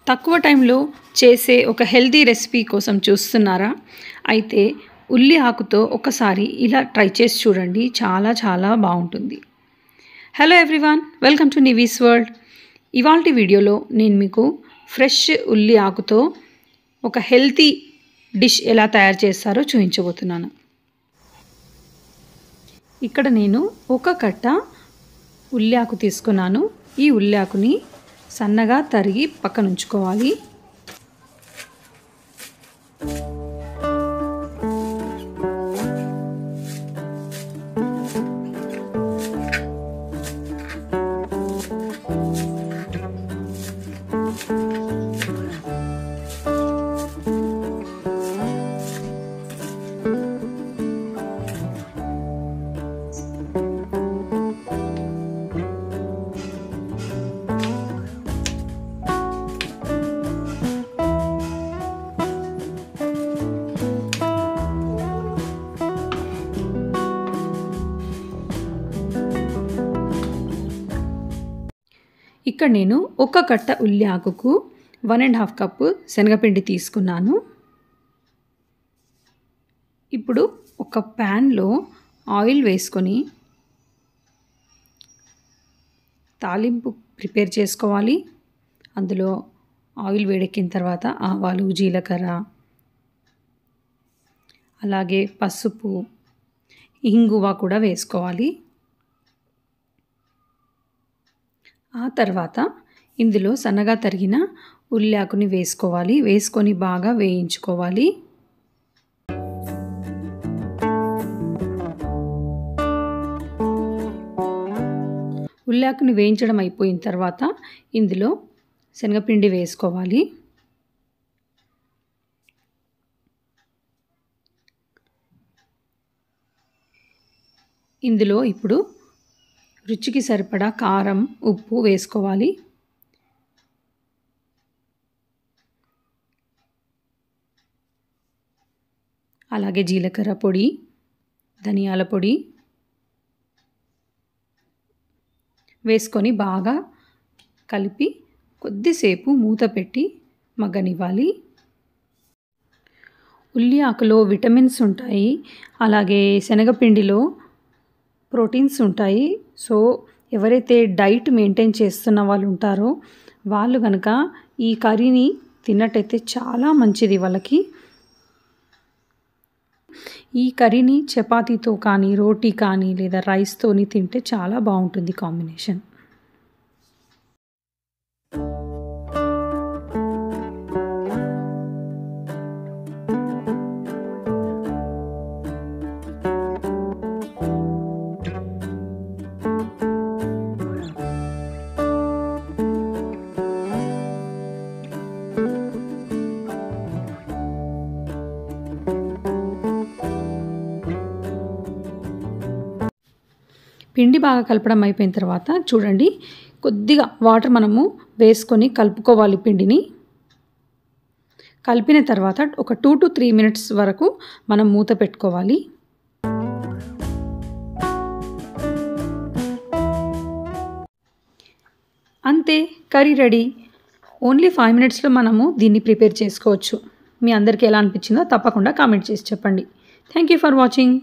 తక్కువ టైంలో చేసే ఒక హెల్తీ రెసిపీ కోసం చూస్తున్నారా? అయితే ఉల్లి ఆకుతో ఒకసారి ఇలా ట్రై చేసి చూడండి. చాలా చాలా బాగుంటుంది. Hello everyone, welcome to Nivi's world. ఇవాల్టి వీడియోలో నేను మీకు ఫ్రెష్ ఉల్లి ఆకుతో ఒక హెల్తీ డిష్ ఎలా తయారు చేస్తారో చూపించబోతున్నాను. ఇక్కడ నేను ఒక కట్ట ఉల్లి ఆకు తీసుకున్నాను. ఈ ఉల్లి ఆకుని సన్నగా తరిగి పక్కన ఉంచుకోవాలి. ఇక్కడ నేను ఒక కట్ట ఉల్లి ఆకుకు 1.5 కప్పు శనగపిండి తీసుకున్నాను. ఇప్పుడు ఒక ప్యాన్లో ఆయిల్ వేసుకొని తాలింపు ప్రిపేర్ చేసుకోవాలి. అందులో ఆయిల్ వేడెక్కిన తర్వాత ఆవాలు, జీలకర్ర, అలాగే పసుపు, ఇంగువ కూడా వేసుకోవాలి. ఆ తర్వాత ఇందులో సన్నగా తరిగిన ఉల్లి ఆకుని వేసుకోవాలి. వేసుకొని బాగా వేయించుకోవాలి. ఉల్లి ఆకుని వేయించడం అయిపోయిన తర్వాత ఇందులో శనగపిండి వేసుకోవాలి. ఇందులో ఇప్పుడు రుచికి సరిపడా కారం, ఉప్పు వేసుకోవాలి. అలాగే జీలకర్ర పొడి, ధనియాల పొడి వేసుకొని బాగా కలిపి కొద్దిసేపు మూత పెట్టి మగ్గనివ్వాలి. ఉల్లి ఆకులో విటమిన్స్ ఉంటాయి. అలాగే శనగపిండిలో ప్రోటీన్స్ ఉంటాయి. సో ఎవరైతే డైట్ మెయింటైన్ చేస్తున్న వాళ్ళు ఉంటారో వాళ్ళు కనుక ఈ కర్రీని తిన్నట్టయితే చాలా మంచిది వాళ్ళకి. ఈ కర్రీని చపాతీతో కానీ, రోటీ కానీ లేదా రైస్తోని తింటే చాలా బాగుంటుంది కాంబినేషన్. పిండి బాగా కలపడం అయిపోయిన తర్వాత చూడండి, కొద్దిగా వాటర్ మనము వేసుకొని కలుపుకోవాలి. పిండిని కలిపిన తర్వాత ఒక 2 to 3 minutes వరకు మనం మూత పెట్టుకోవాలి. అంతే, కర్రీ రెడీ. ఓన్లీ 5 minutesలో మనము దీన్ని ప్రిపేర్ చేసుకోవచ్చు. మీ అందరికీ ఎలా అనిపించిందో తప్పకుండా కామెంట్ చేసి చెప్పండి. Thank you for watching.